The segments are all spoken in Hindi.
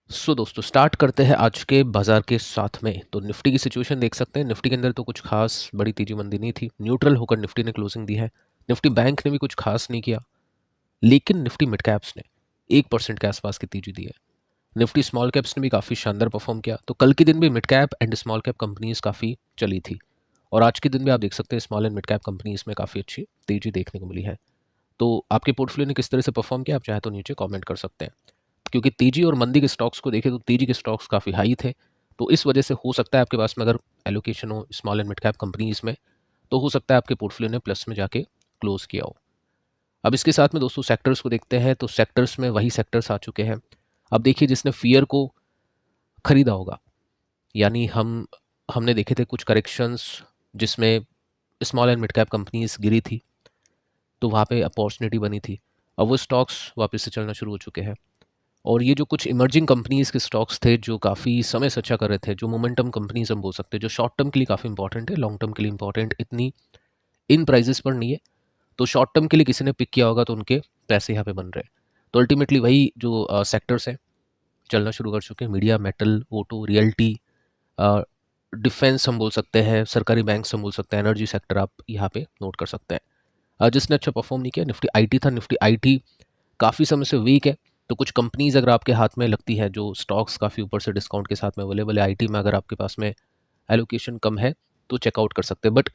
दोस्तों स्टार्ट करते हैं आज के बाजार के साथ में। तो निफ्टी की सिचुएशन देख सकते हैं। निफ्टी के अंदर तो कुछ खास बड़ी तेजी मंदी नहीं थी, न्यूट्रल होकर निफ्टी ने क्लोजिंग दी है। निफ्टी बैंक ने भी कुछ खास नहीं किया, लेकिन निफ्टी मिड कैप्स ने 1% के आसपास की तेजी दी है। निफ्टी स्मॉल कैप्स ने भी काफ़ी शानदार परफॉर्म किया। तो कल के दिन भी mid cap and small cap companies काफ़ी चली थी, और आज के दिन भी आप देख सकते हैं small and mid cap companies में काफ़ी अच्छी तेजी देखने को मिली है। तो आपके पोर्टफोलियो ने किस तरह से परफॉर्म किया, आप चाहे तो नीचे कमेंट कर सकते हैं। क्योंकि तेजी और मंदी के स्टॉक्स को देखें तो तेजी के स्टॉक्स काफ़ी हाई थे, तो इस वजह से हो सकता है आपके पास में अगर एलोकेशन हो small and mid cap companies में, तो हो सकता है आपके पोर्टफोलियो ने प्लस में जाके क्लोज किया हो। अब इसके साथ में दोस्तों सेक्टर्स को देखते हैं, तो सेक्टर्स में वही सेक्टर्स आ चुके हैं। अब देखिए, जिसने फियर को खरीदा होगा, यानी हमने देखे थे कुछ करेक्शंस जिसमें small and mid cap companies गिरी थी, तो वहाँ पे अपॉर्चुनिटी बनी थी। अब वो स्टॉक्स वापस से चलना शुरू हो चुके हैं। और ये जो कुछ इमर्जिंग कंपनीज़ के स्टॉक्स थे जो काफ़ी समय से अच्छा कर रहे थे, जो मोमेंटम कंपनीज हम बोल सकते हैं, जो शॉर्ट टर्म के लिए काफ़ी इंपॉर्टेंट है, लॉन्ग टर्म के लिए इंपॉर्टेंट इतनी इन प्राइजेस पर नहीं है। तो शॉर्ट टर्म के लिए किसी ने पिक किया होगा तो उनके पैसे यहाँ पे बन रहे हैं। तो अल्टीमेटली वही जो सेक्टर्स हैं चलना शुरू कर चुके हैं। Media, metal, auto, realty, defence हम बोल सकते हैं, सरकारी बैंक हम बोल सकते हैं, एनर्जी सेक्टर आप यहाँ पे नोट कर सकते हैं। जिसने अच्छा परफॉर्म नहीं किया, निफ्टी आईटी था। निफ्टी आईटी काफ़ी समय से वीक है। तो कुछ कंपनीज अगर आपके हाथ में लगती है, जो स्टॉक्स काफ़ी ऊपर से डिस्काउंट के साथ में अवेलेबल है, आईटी में अगर आपके पास में एलोकेशन कम है तो चेकआउट कर सकते हैं। बट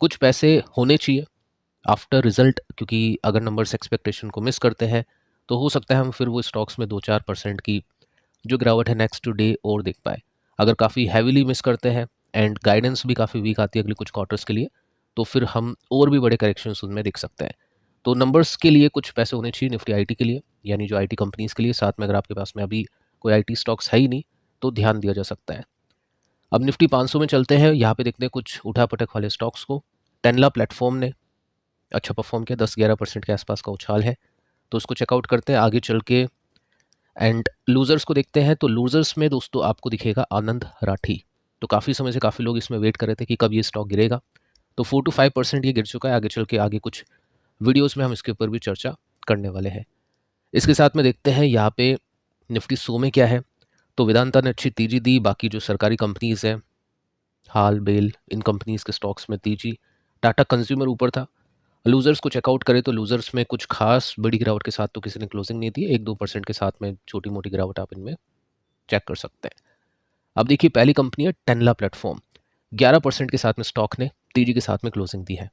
कुछ पैसे होने चाहिए आफ्टर रिजल्ट, क्योंकि अगर नंबर्स एक्सपेक्टेशन को मिस करते हैं तो हो सकता है हम फिर वो स्टॉक्स में 2-4% की जो गिरावट है नेक्स्ट टू डे और देख पाए। अगर काफ़ी हैविली मिस करते हैं एंड गाइडेंस भी काफ़ी वीक आती है अगले कुछ क्वार्टर्स के लिए, तो फिर हम और भी बड़े करेक्शंस उनमें देख सकते हैं। तो नंबर्स के लिए कुछ पैसे होने चाहिए निफ्टी आईटी के लिए, यानी जो आईटी कंपनीज के लिए। साथ में अगर आपके पास में अभी कोई आईटी स्टॉक्स है ही नहीं तो ध्यान दिया जा सकता है। अब निफ्टी 500 में चलते हैं, यहाँ पे देखते हैं कुछ उठापटक वाले स्टॉक्स को। टेनला प्लेटफॉर्म ने अच्छा परफॉर्म किया, 10-11% के आसपास का उछाल है, तो उसको चेकआउट करते हैं आगे चल के। एंड लूजर्स को देखते हैं, तो लूजर्स में दोस्तों आपको दिखेगा आनंद राठी। तो काफ़ी समय से काफ़ी लोग इसमें वेट कर रहे थे कि कब ये स्टॉक गिरेगा। तो 4-5% ये गिर चुका है। आगे चल के आगे कुछ वीडियोस में हम इसके ऊपर भी चर्चा करने वाले हैं। इसके साथ में देखते हैं यहाँ पे निफ्टी 100 में क्या है। तो वेदांता ने अच्छी तेजी दी। बाकी जो सरकारी कंपनीज हैं, हाल बेल, इन कंपनीज के स्टॉक्स में तेजी। टाटा कंज्यूमर ऊपर था। लूजर्स को चेकआउट करें तो लूजर्स में कुछ खास बड़ी गिरावट के साथ तो किसी ने क्लोजिंग नहीं दी है। 1-2% के साथ में छोटी मोटी गिरावट आप इनमें चेक कर सकते हैं। अब देखिए, पहली कंपनी है टेनला प्लेटफॉर्म। 11% के साथ में स्टॉक ने तेजी के साथ में क्लोजिंग दी है।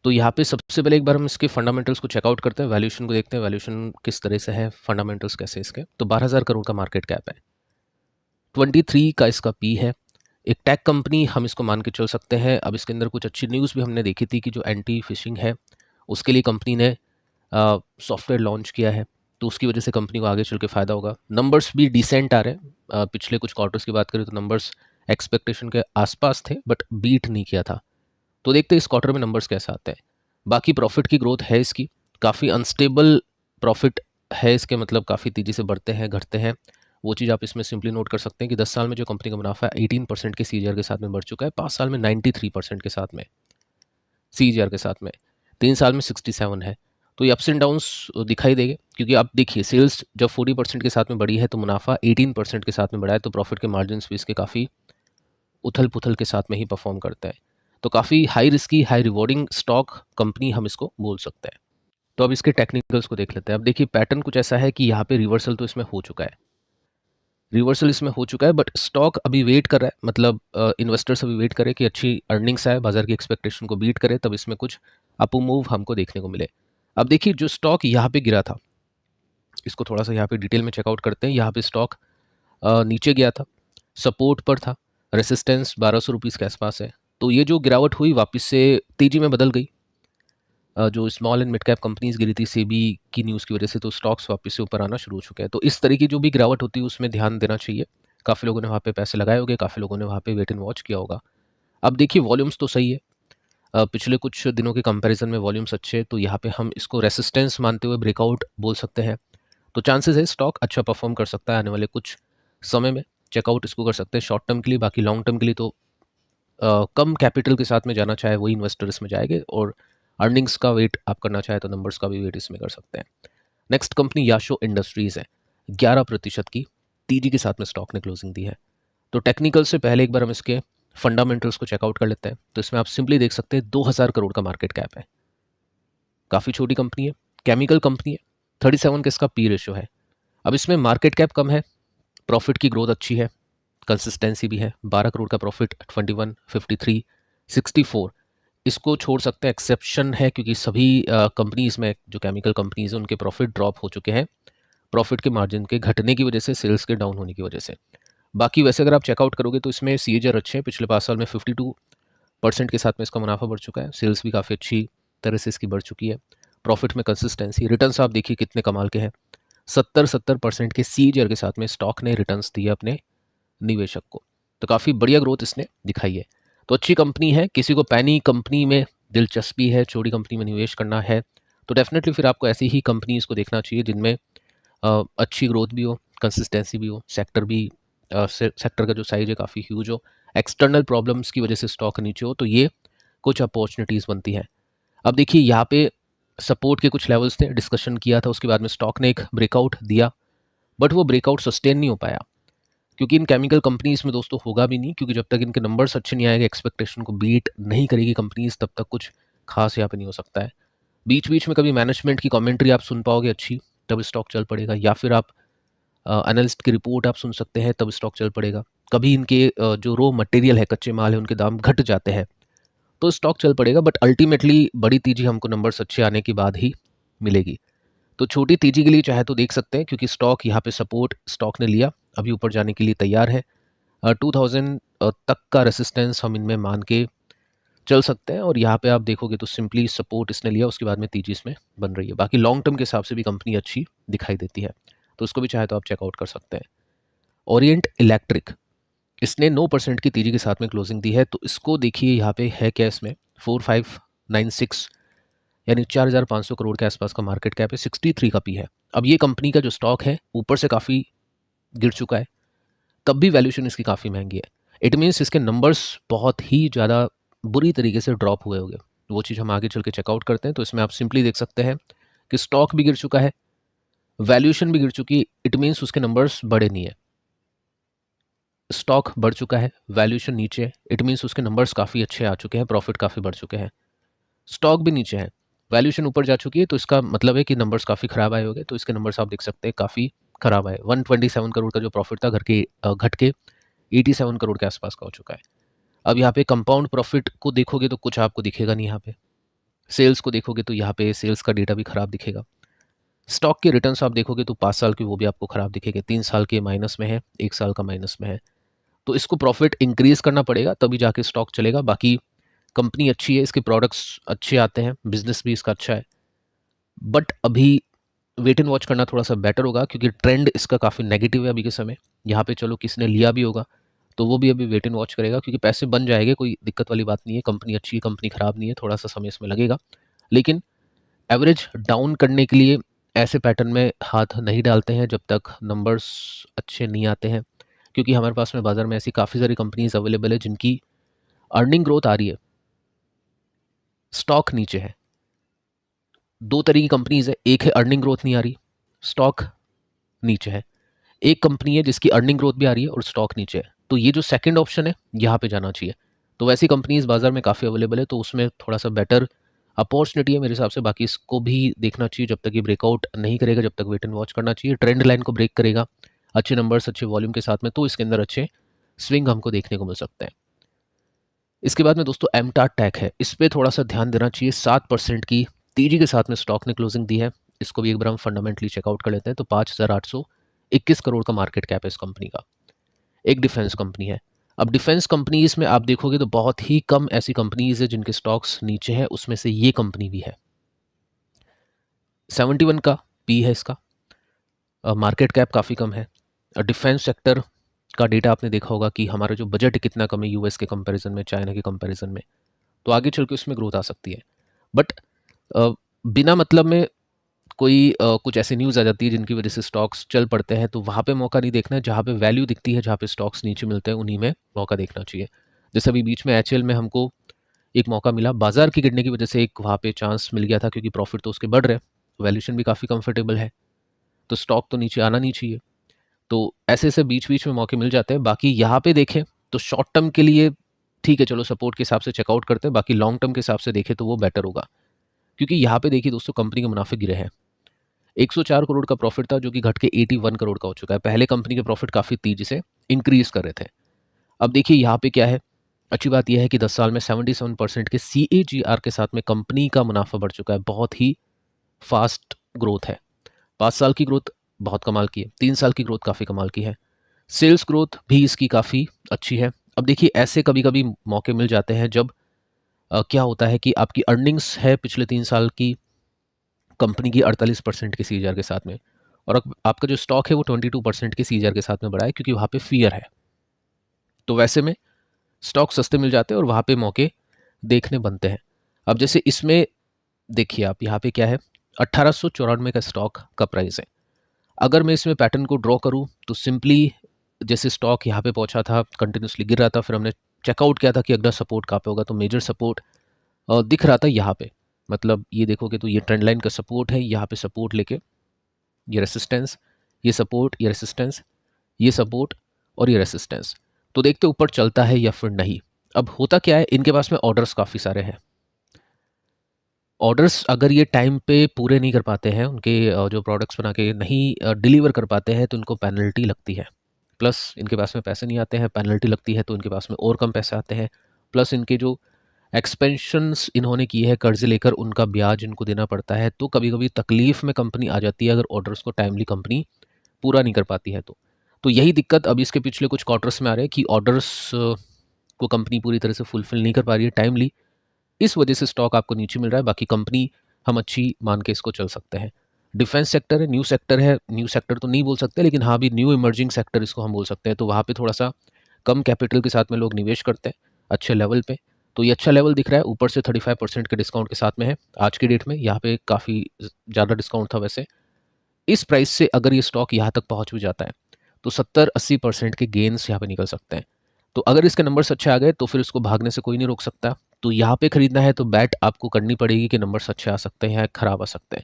तो यहाँ पे सबसे पहले एक बार हम इसके फंडामेंटल्स को चेकआउट करते हैं, वैल्यूएशन को देखते हैं, वैल्यूएशन किस तरह से है, फंडामेंटल्स कैसे इसके। तो 12,000 करोड़ का मार्केट कैप है, 23 का इसका पी है। एक टेक कंपनी हम इसको मान के चल सकते हैं। अब इसके अंदर कुछ अच्छी न्यूज़ भी हमने देखी थी कि जो एंटी फिशिंग है उसके लिए कंपनी ने सॉफ्टवेयर लॉन्च किया है, तो उसकी वजह से कंपनी को आगे चल के फ़ायदा होगा। नंबर्स भी डिसेंट आ रहे हैं। पिछले कुछ क्वार्टर्स की बात करें तो नंबर्स एक्सपेक्टेशन के आसपास थे, बट बीट नहीं किया था। तो देखते हैं इस क्वार्टर में नंबर्स कैसे आते हैं। बाकी प्रॉफिट की ग्रोथ है इसकी, काफ़ी अनस्टेबल प्रॉफिट है इसके, मतलब काफ़ी तेज़ी से बढ़ते हैं घटते हैं। वो चीज़ आप इसमें सिंपली नोट कर सकते हैं कि 10 साल में जो कंपनी का मुनाफा है 18% के सीजीआर के साथ में बढ़ चुका है, 5 साल में 93% के साथ में सीजीआर के साथ में, 3 साल में 67 है। तो ये अप्स एंड डाउन्स दिखाई देंगे, क्योंकि आप देखिए सेल्स जब 40% के साथ में बढ़ी है तो मुनाफा 18% के साथ में बढ़ा है, तो प्रॉफिट के मार्जिन भी इसके काफ़ी उथल पुथल के साथ में ही परफॉर्म करता है। तो काफ़ी high risky high rewarding stock company हम इसको बोल सकते हैं। तो अब इसके टेक्निकल्स को देख लेते हैं। अब देखिए, पैटर्न कुछ ऐसा है कि यहाँ पे रिवर्सल तो इसमें हो चुका है, रिवर्सल इसमें हो चुका है, बट स्टॉक अभी वेट कर रहा है। मतलब इन्वेस्टर्स अभी वेट करें कि अच्छी अर्निंग्स आए, बाजार की एक्सपेक्टेशन को बीट करे, तब इसमें कुछ अप मूव हमको देखने को मिले। अब देखिए, जो स्टॉक यहाँ पे गिरा था, इसको थोड़ा सा यहाँ पे डिटेल में चेकआउट करते हैं। यहाँ पे स्टॉक नीचे गया था, सपोर्ट पर था, रेसिस्टेंस 1200 रुपीज़ के आसपास है। तो ये जो गिरावट हुई वापस से तेजी में बदल गई। जो small and mid cap companies गिरी थी सेबी की न्यूज़ की वजह से, तो स्टॉक्स वापस से ऊपर आना शुरू हो चुके हैं। तो इस तरह की जो भी गिरावट होती है उसमें ध्यान देना चाहिए। काफ़ी लोगों ने वहाँ पे पैसे लगाए होंगे, काफ़ी लोगों ने वहाँ पे वेट एंड वॉच किया होगा। अब देखिए, वॉल्यूम्स तो सही है। पिछले कुछ दिनों के कंपैरिजन में वॉल्यूम्स अच्छे हैं, तो यहाँ पे हम इसको रेसिस्टेंस मानते हुए ब्रेकआउट बोल सकते हैं। तो चांसेस है स्टॉक अच्छा परफॉर्म कर सकता है आने वाले कुछ समय में। चेकआउट इसको कर सकते हैं शॉर्ट टर्म के लिए। बाकी लॉन्ग टर्म के लिए तो कम कैपिटल के साथ में जाना चाहे वही इन्वेस्टर इसमें जाएंगे, और अर्निंग्स का वेट आप करना चाहे तो नंबर्स का भी वेट इसमें कर सकते हैं। नेक्स्ट कंपनी याशो इंडस्ट्रीज़ है, 11% की तेजी के साथ में स्टॉक ने क्लोजिंग दी है। तो टेक्निकल से पहले एक बार हम इसके फंडामेंटल्स को चेकआउट कर लेते हैं। तो इसमें आप सिंपली देख सकते हैं 2000 करोड़ का मार्केट कैप है, काफ़ी छोटी कंपनी है, केमिकल कंपनी है, 37 का इसका पी रेशो है। अब इसमें मार्केट कैप कम है, प्रॉफिट की ग्रोथ अच्छी है, कंसिस्टेंसी भी है, 12 करोड़ का प्रॉफिट, 21, 53, 64 इसको छोड़ सकते हैं, एक्सेप्शन है क्योंकि सभी कंपनीज में जो केमिकल कंपनीज हैं उनके प्रॉफिट ड्रॉप हो चुके हैं प्रॉफिट के मार्जिन के घटने की वजह से, सेल्स के डाउन होने की वजह से। बाकी वैसे अगर आप चेकआउट करोगे तो इसमें सीएजआर अच्छे हैं, पिछले 5 साल में 52% के साथ में इसका मुनाफा बढ़ चुका है, सेल्स भी काफ़ी अच्छी तरह से इसकी बढ़ चुकी है, प्रॉफिट में कंसिस्टेंसी, रिटर्न्स आप देखिए कितने कमाल के हैं, 70% के सीएजआर के साथ में स्टॉक ने रिटर्न्स दिए अपने निवेशक को। तो काफ़ी बढ़िया ग्रोथ इसने दिखाई है। तो अच्छी कंपनी है, किसी को पैनी कंपनी में दिलचस्पी है, छोटी कंपनी में निवेश करना है तो डेफिनेटली फिर आपको ऐसी ही कंपनीज़ को देखना चाहिए जिनमें अच्छी ग्रोथ भी हो, कंसिस्टेंसी भी हो, सेक्टर भी सेक्टर का जो साइज है काफ़ी ह्यूज हो, एक्सटर्नल प्रॉब्लम्स की वजह से स्टॉक नीचे हो तो ये कुछ अपॉर्चुनिटीज़ बनती हैं। अब देखिए यहाँ पे सपोर्ट के कुछ लेवल्स थे, डिस्कशन किया था, उसके बाद में स्टॉक ने एक ब्रेकआउट दिया बट वो ब्रेकआउट सस्टेन नहीं हो पाया क्योंकि इन केमिकल कंपनीज में दोस्तों होगा भी नहीं, क्योंकि जब तक इनके नंबर्स अच्छे नहीं आएंगे, एक्सपेक्टेशन को बीट नहीं करेगी कंपनीज, तब तक कुछ खास यहाँ पे नहीं हो सकता है। बीच बीच में कभी मैनेजमेंट की कमेंट्री आप सुन पाओगे अच्छी, तब स्टॉक चल पड़ेगा, या फिर आप एनालिस्ट की रिपोर्ट आप सुन सकते हैं, तब स्टॉक चल पड़ेगा। कभी इनके जो रॉ मटेरियल है, कच्चे माल है, उनके दाम घट जाते हैं तो स्टॉक चल पड़ेगा, बट अल्टीमेटली बड़ी तेजी हमको नंबर्स अच्छे आने के बाद ही मिलेगी। तो छोटी तेजी के लिए चाहे तो देख सकते हैं क्योंकि स्टॉक यहाँ पे सपोर्ट स्टॉक ने लिया, अभी ऊपर जाने के लिए तैयार है। 2000 तक का रेसिस्टेंस हम इनमें मान के चल सकते हैं और यहाँ पे आप देखोगे तो सिंपली सपोर्ट इसने लिया, उसके बाद में तेजी इसमें बन रही है। बाकी लॉन्ग टर्म के हिसाब से भी कंपनी अच्छी दिखाई देती है, तो उसको भी चाहे तो आप चेकआउट कर सकते हैं। ओरिएंट इलेक्ट्रिक, इसने 9% की तेजी के साथ में क्लोजिंग दी है। तो इसको देखिए यहाँ पे है क्या, इसमें 4596 यानी 4500 करोड़ के आसपास का मार्केट कैप है, 63 का पी है। अब ये कंपनी का जो स्टॉक है ऊपर से काफ़ी गिर चुका है, तब भी वैल्यूएशन इसकी काफ़ी महंगी है। इट मीन्स इसके नंबर्स बहुत ही ज़्यादा बुरी तरीके से ड्रॉप हुए होंगे, वो चीज़ हम आगे चल के चेकआउट करते हैं। तो इसमें आप सिंपली देख सकते हैं कि स्टॉक भी गिर चुका है, वैल्यूएशन भी गिर चुकी है, इट मीन्स उसके नंबर्स बड़े नहीं है। स्टॉक बढ़ चुका है, वैल्यूएशन नीचे है, इट मीन्स उसके नंबर्स काफ़ी अच्छे आ चुके हैं, प्रॉफिट काफ़ी बढ़ चुके हैं। स्टॉक भी नीचे है, वैल्यूएशन ऊपर जा चुकी है, तो इसका मतलब है कि नंबर्स काफ़ी ख़राब आए होंगे। तो इसके नंबर्स आप देख सकते हैं काफ़ी ख़राब आए, 127 करोड़ का जो प्रॉफिट था घट के 87 करोड़ के आसपास का हो चुका है। अब यहाँ पे कंपाउंड प्रॉफिट को देखोगे तो कुछ आपको दिखेगा नहीं, यहाँ पे सेल्स को देखोगे तो यहाँ पे सेल्स का डेटा भी ख़राब दिखेगा। स्टॉक के रिटर्न्स आप देखोगे तो 5 साल के वो भी आपको ख़राब दिखेंगे, 3 साल के माइनस में है, 1 साल का माइनस में है। तो इसको प्रॉफिट इंक्रीज़ करना पड़ेगा तभी जाके स्टॉक चलेगा। बाकी कंपनी अच्छी है, इसके प्रोडक्ट्स अच्छे आते हैं, बिजनेस भी इसका अच्छा है, बट अभी वेट एंड वॉच करना थोड़ा सा बेटर होगा क्योंकि ट्रेंड इसका काफ़ी नेगेटिव है अभी के समय। यहाँ पे चलो किसी ने लिया भी होगा तो वो भी अभी वेट एंड वॉच करेगा क्योंकि पैसे बन जाएंगे, कोई दिक्कत वाली बात नहीं है, कंपनी अच्छी है, कंपनी ख़राब नहीं है, थोड़ा सा समय इसमें लगेगा, लेकिन एवरेज डाउन करने के लिए ऐसे पैटर्न में हाथ नहीं डालते हैं जब तक नंबर्स अच्छे नहीं आते हैं, क्योंकि हमारे पास में बाज़ार में ऐसी काफ़ी सारी कंपनीज अवेलेबल है जिनकी अर्निंग ग्रोथ आ रही है, स्टॉक नीचे है। दो तरह की कंपनीज है, एक है अर्निंग ग्रोथ नहीं आ रही, स्टॉक नीचे है, एक कंपनी है जिसकी अर्निंग ग्रोथ भी आ रही है और स्टॉक नीचे है। तो ये जो सेकंड ऑप्शन है यहाँ पे जाना चाहिए। तो वैसी कंपनीज बाजार में काफ़ी अवेलेबल है, तो उसमें थोड़ा सा बेटर अपॉर्चुनिटी है मेरे हिसाब से। बाकी इसको भी देखना चाहिए, जब तक ये ब्रेकआउट नहीं करेगा जब तक वेट एंड वॉच करना चाहिए। ट्रेंड लाइन को ब्रेक करेगा अच्छे नंबर्स अच्छे वॉल्यूम के साथ में, तो इसके अंदर अच्छे स्विंग हमको देखने को मिल सकते हैं। इसके बाद में दोस्तों एमटा टेक है, इस पर थोड़ा सा ध्यान देना चाहिए। 7% की तेजी के साथ में स्टॉक ने क्लोजिंग दी है, इसको भी एक बार हम फंडामेंटली चेकआउट कर लेते हैं। तो 5821 करोड़ का मार्केट कैप है इस कंपनी का, एक डिफेंस कंपनी है। अब डिफेंस कंपनीज में आप देखोगे तो बहुत ही कम ऐसी कंपनीज है जिनके स्टॉक्स नीचे हैं, उसमें से ये कंपनी भी है। 71 का पी है इसका, मार्केट कैप काफ़ी कम है। डिफेंस सेक्टर का डेटा आपने देखा होगा कि हमारा जो बजट कितना कम है यूएस के कंपैरिजन में, चाइना के कंपैरिजन में, तो आगे चल के उसमें ग्रोथ आ सकती है। बट बिना मतलब में कोई कुछ ऐसी न्यूज़ आ जाती है जिनकी वजह से स्टॉक्स चल पड़ते हैं, तो वहाँ पे मौका नहीं देखना है। जहाँ पे वैल्यू दिखती है, जहाँ पे स्टॉक्स नीचे मिलते हैं, उन्हीं में मौका देखना चाहिए। जैसे अभी बीच में एचएल में हमको एक मौका मिला, बाजार की गिरने की वजह से एक वहाँ पे चांस मिल गया था क्योंकि प्रॉफिट तो उसके बढ़ रहे हैं, वैल्यूशन भी काफ़ी कंफर्टेबल है, तो स्टॉक तो नीचे आना नहीं चाहिए। तो ऐसे-ऐसे बीच-बीच में मौके मिल जाते हैं। बाकी यहाँ पे देखें तो शॉर्ट टर्म के लिए ठीक है, चलो सपोर्ट के हिसाब से चेकआउट करते हैं, बाकी लॉन्ग टर्म के हिसाब से देखें तो वो बेटर होगा। क्योंकि यहाँ पे देखिए दोस्तों, कंपनी के मुनाफे गिरे हैं। 104 करोड़ का प्रॉफिट था जो कि घट के 81 करोड़ का हो चुका है। पहले कंपनी के प्रॉफिट काफ़ी तेज़ी से इंक्रीज़ कर रहे थे। अब देखिए यहाँ पे क्या है, अच्छी बात यह है कि 10 साल में 77% के CAGR के साथ में कंपनी का मुनाफा बढ़ चुका है। बहुत ही फास्ट ग्रोथ है। 5 साल की ग्रोथ बहुत कमाल की है, 3 साल की ग्रोथ काफ़ी कमाल की है। सेल्स ग्रोथ भी इसकी काफ़ी अच्छी है। अब देखिए ऐसे कभी-कभी मौके मिल जाते हैं जब क्या होता है कि आपकी अर्निंग्स है पिछले 3 साल की कंपनी की 48% के CAGR के साथ में, और आपका जो स्टॉक है वो 22% के CAGR के साथ में बढ़ा है, क्योंकि वहाँ पे फ़ियर है। तो वैसे में स्टॉक सस्ते मिल जाते हैं और वहाँ पे मौके देखने बनते हैं। अब जैसे इसमें देखिए आप, यहाँ पे क्या है, 1894 का स्टॉक का प्राइस है। अगर मैं इसमें पैटर्न को ड्रॉ करूँ तो सिंपली जैसे स्टॉक यहाँ पे पहुँचा था, कंटिन्यूसली गिर रहा था, फिर हमने चेकआउट किया था कि अगला सपोर्ट कहाँ पे होगा, तो मेजर सपोर्ट दिख रहा था यहाँ पे। मतलब ये देखोगे तो ये ट्रेंड लाइन का सपोर्ट है, यहाँ पे सपोर्ट लेके ये रेसिस्टेंस, ये सपोर्ट, ये रेसिस्टेंस, ये सपोर्ट और ये रेसिस्टेंस। तो देखते ऊपर चलता है या फिर नहीं। अब होता क्या है, इनके पास में ऑर्डर्स काफ़ी सारे हैं। ऑर्डर्स अगर ये टाइम पे पूरे नहीं कर पाते हैं, उनके जो प्रोडक्ट्स बना के नहीं डिलीवर कर पाते हैं, तो इनको पेनल्टी लगती है। प्लस इनके पास में पैसे नहीं आते हैं, पेनल्टी लगती है तो इनके पास में और कम पैसे आते हैं। प्लस इनके जो एक्सपेंशंस इन्होंने की है कर्ज़ लेकर, उनका ब्याज इनको देना पड़ता है। तो कभी-कभी तकलीफ़ में कंपनी आ जाती है अगर ऑर्डर्स को टाइमली कंपनी पूरा नहीं कर पाती है तो। तो यही दिक्कत अब इसके पिछले कुछ क्वार्टर्स में आ रहे हैं कि ऑर्डर्स को कंपनी पूरी तरह से फुलफ़िल नहीं कर पा रही है टाइमली। इस वजह से स्टॉक आपको नीचे मिल रहा है, बाकी कंपनी हम अच्छी मान के इसको चल सकते हैं। डिफेंस सेक्टर है, न्यू सेक्टर है, न्यू सेक्टर तो नहीं बोल सकते, लेकिन हाँ भी न्यू इमर्जिंग सेक्टर इसको हम बोल सकते हैं। तो वहाँ पे थोड़ा-सा कम कैपिटल के साथ में लोग निवेश करते हैं, अच्छे लेवल पे। तो ये अच्छा लेवल दिख रहा है, ऊपर से 35% के डिस्काउंट के साथ में है। आज की डेट में यहाँ पे काफ़ी ज़्यादा डिस्काउंट था वैसे। इस प्राइस से अगर ये स्टॉक यहाँ तक पहुँच भी जाता है, तो 70-80% के गेन्स यहाँ पे निकल सकते हैं। तो अगर इसके नंबर्स अच्छे आ गए तो फिर इसको भागने से कोई नहीं रोक सकता। तो यहाँ पे खरीदना है तो बैट आपको करनी पड़ेगी कि नंबर्स अच्छे आ सकते हैं या खराब आ सकते हैं।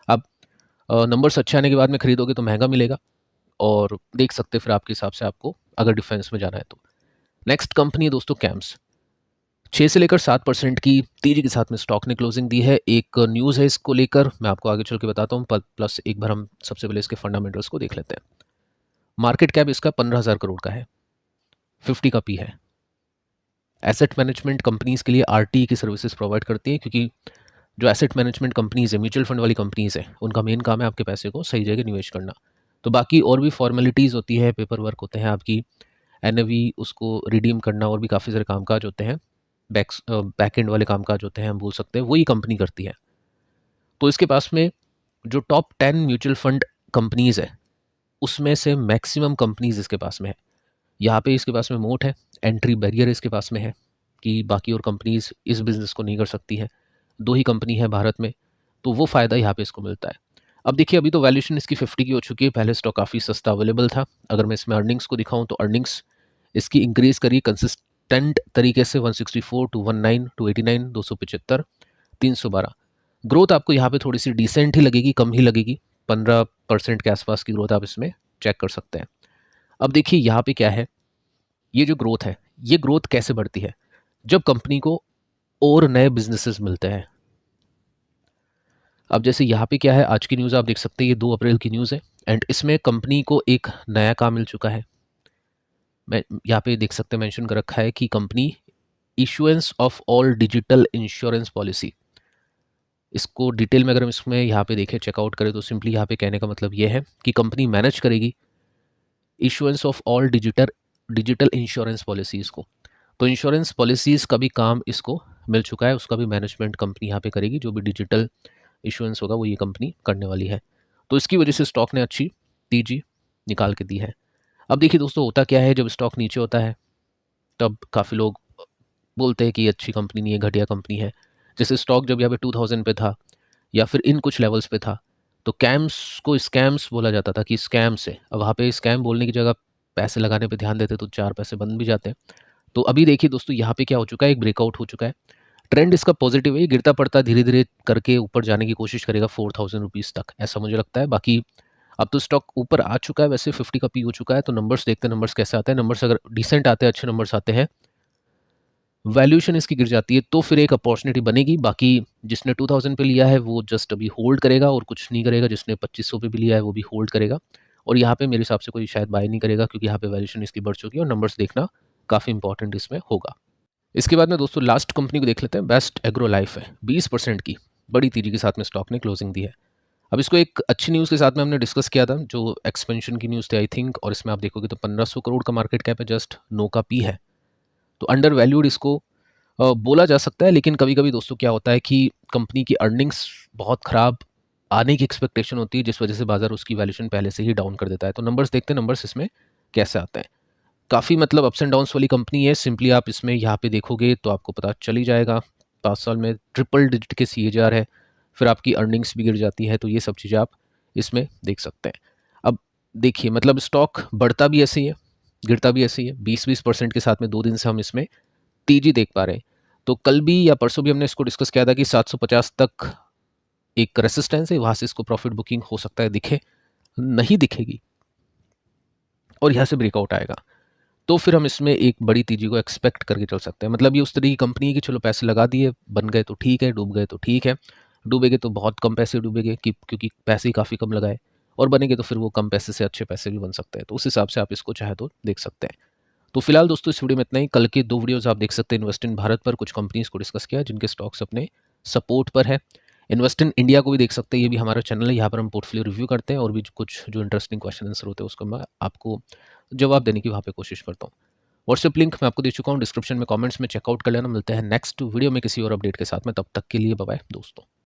अब नंबर्स अच्छे आने के बाद में खरीदोगे तो महंगा मिलेगा, और देख सकते हैं फिर आपके हिसाब से आपको अगर डिफेंस में जाना है तो। नेक्स्ट कंपनी है दोस्तों कैम्स। 6 से लेकर 7% की तेजी के साथ में स्टॉक ने क्लोजिंग दी है। एक न्यूज़ है इसको लेकर, मैं आपको आगे चल के बताता हूँ। प्लस एक बार हम सबसे पहले इसके फंडामेंटल्स को देख लेते हैं। मार्केट कैप इसका 15,000 करोड़ का है, 50 का पी है। एसेट मैनेजमेंट कंपनीज़ के लिए आरटी की सर्विसेज प्रोवाइड करती है, क्योंकि जो एसेट मैनेजमेंट कंपनीज़ है, म्यूचुअल फंड वाली कंपनीज़ है, उनका मेन काम है आपके पैसे को सही जगह निवेश करना। तो बाकी और भी फॉर्मेलिटीज़ होती है, पेपर वर्क होते हैं, आपकी एनएवी उसको रिडीम करना, और भी काफ़ी सारे कामकाज होते हैं, बैक एंड वाले कामकाज होते हैं, हम बोल सकते हैं वही कंपनी करती है। तो इसके पास में जो टॉप 10 म्यूचुअल फंड कंपनीज़ है, उसमें से मैक्सिमम कंपनीज़ इसके पास में है। यहाँ पे इसके पास में मोट है, एंट्री बैरियर इसके पास में है कि बाकी और कंपनीज़ इस बिज़नेस को नहीं कर सकती हैं। 2 ही कंपनी है भारत में, तो वो फ़ायदा यहाँ पे इसको मिलता है। अब देखिए अभी तो वैल्यूएशन इसकी 50 की हो चुकी है, पहले स्टॉक काफ़ी सस्ता अवेलेबल था। अगर मैं इसमें अर्निंग्स को दिखाऊँ तो अर्निंग्स इसकी इंक्रीज़ करी कंसिस्टेंट तरीके से, 164 टू 19 टू 89, 275, 312। ग्रोथ आपको यहाँ पे थोड़ी सी डिसेंट ही लगेगी, कम ही लगेगी। 15% के आसपास की ग्रोथ आप इसमें चेक कर सकते हैं। अब देखिए यहाँ पे क्या है, ये जो ग्रोथ है, ये ग्रोथ कैसे बढ़ती है? जब कंपनी को और नए बिजनेसेस मिलते हैं। अब जैसे यहाँ पे क्या है, आज की न्यूज़ आप देख सकते हैं, ये 2 अप्रैल की न्यूज़ है, एंड इसमें कंपनी को एक नया काम मिल चुका है। मैं यहाँ पे देख सकते हैं मेंशन कर रखा है कि company issuance of all digital insurance policy. इसको डिटेल में अगर हम इसमें यहाँ पे देखें, चेकआउट करें, तो सिंपली यहाँ पे कहने का मतलब ये है कि कंपनी मैनेज करेगी issuance of all digital insurance policies को। तो इंश्योरेंस पॉलिसीज़ का भी काम इसको मिल चुका है, उसका भी मैनेजमेंट कंपनी यहाँ पे करेगी। जो भी डिजिटल इशुएंस होगा वो ये कंपनी करने वाली है। तो इसकी वजह से स्टॉक ने अच्छी तेजी निकाल के दी है। अब देखिए दोस्तों, होता क्या है, जब स्टॉक नीचे होता है तब काफ़ी लोग बोलते हैं कि ये अच्छी कंपनी नहीं है, घटिया कंपनी है। जैसे स्टॉक जब यहाँ पे 2000 पे था या फिर इन कुछ लेवल्स पे था, तो कैम्स को स्कैम्स बोला जाता था कि स्कैम से। अब वहाँ पे स्कैम बोलने की जगह पैसे लगाने पे ध्यान देते तो 4 पैसे बन भी जाते हैं। तो अभी देखिए दोस्तों, यहाँ पे क्या हो चुका है, एक ब्रेकआउट हो चुका है। ट्रेंड इसका पॉजिटिव है, गिरता पड़ता धीरे-धीरे करके ऊपर जाने की कोशिश करेगा 4000 रुपीज़ तक, ऐसा मुझे लगता है। बाकी अब तो स्टॉक ऊपर आ चुका है, वैसे 50 का पी हो चुका है, तो नंबर्स देखते हैं नंबर्स कैसे आते हैं। नंबर्स अगर डिसेंट आते हैं, अच्छे नंबर्स आते हैं, वैल्यूएशन इसकी गिर जाती है, तो फिर एक अपॉर्चुनिटी बनेगी। बाकी जिसने 2000 पे लिया है वो जस्ट अभी होल्ड करेगा और कुछ नहीं करेगा। जिसने 2500 पे भी लिया है वो भी होल्ड करेगा, और यहाँ पे मेरे हिसाब से कोई शायद बाय नहीं करेगा, क्योंकि यहाँ पे वैल्यूएशन इसकी बढ़ चुकी है और नंबर्स देखना काफ़ी इंपॉर्टेंट इसमें होगा। इसके बाद में दोस्तों लास्ट कंपनी को देख लेते हैं। बेस्ट एग्रो लाइफ है, 20% की बड़ी तेजी के साथ में स्टॉक ने क्लोजिंग दी है। अब इसको एक अच्छी न्यूज़ के साथ में हमने डिस्कस किया था, जो एक्सपेंशन की न्यूज़ थी आई थिंक, और इसमें आप देखोगे तो 1500 करोड़ का मार्केट कैप है, जस्ट नो का पी है, तो अंडर वैल्यूड इसको बोला जा सकता है। लेकिन कभी कभी दोस्तों क्या होता है कि कंपनी की अर्निंग्स बहुत ख़राब आने की एक्सपेक्टेशन होती है, जिस वजह से बाजार उसकी वैल्यूशन पहले से ही डाउन कर देता है। तो नंबर्स देखते हैं, नंबर्स इसमें कैसे आते हैं। काफ़ी मतलब अप्स एंड डाउन्स वाली कंपनी है। सिंपली आप इसमें यहाँ पे देखोगे तो आपको पता चल ही जाएगा, 5 साल में ट्रिपल डिजिट के CAGR है, फिर आपकी अर्निंग्स भी गिर जाती है, तो ये सब चीज़ें आप इसमें देख सकते हैं। अब देखिए, मतलब स्टॉक बढ़ता भी ऐसे ही है, गिरता भी ऐसे ही है, 20-20% के साथ में 2 दिन से हम इसमें तेजी देख पा रहे हैं। तो कल भी या परसों भी हमने इसको डिस्कस किया था कि 750 तक एक रेसिस्टेंस है, वहाँ से इसको प्रॉफिट बुकिंग हो सकता है दिखे, नहीं दिखेगी और यहाँ से ब्रेकआउट आएगा, तो फिर हम इसमें एक बड़ी तेजी को एक्सपेक्ट करके चल सकते हैं। मतलब ये उस तरह की कंपनी है कि चलो पैसे लगा दिए, बन गए तो ठीक है, डूब गए तो ठीक है। डूबेगे तो बहुत कम पैसे डूबेंगे, कि क्योंकि पैसे ही काफ़ी कम लगाए, और बनेंगे तो फिर वो कम पैसे से अच्छे पैसे भी बन सकते हैं। तो उस हिसाब से आप इसको चाहे तो देख सकते हैं। तो फिलहाल दोस्तों इस वीडियो में इतना ही। कल के 2 वीडियोस आप देख सकते हैं। इन्वेस्ट इन भारत पर कुछ कंपनीज को डिस्कस किया जिनके स्टॉक्स अपने सपोर्ट पर है। इन्वेस्ट इन इंडिया को भी देख सकते हैं, ये भी हमारा चैनल है, यहाँ पर हम पोर्टफोलियो रिव्यू करते हैं और भी कुछ जो इंटरेस्टिंग क्वेश्चन आंसर होते हैं उसको मैं आपको जवाब देने की वहाँ पे कोशिश करता हूँ। व्हाट्सएप लिंक मैं आपको दे चुका हूँ डिस्क्रिप्शन में, कमेंट्स में चेकआउट कर लेना। मिलते हैं नेक्स्ट वीडियो में किसी और अपडेट के साथ में, तब तक के लिए बाय बाय दोस्तों।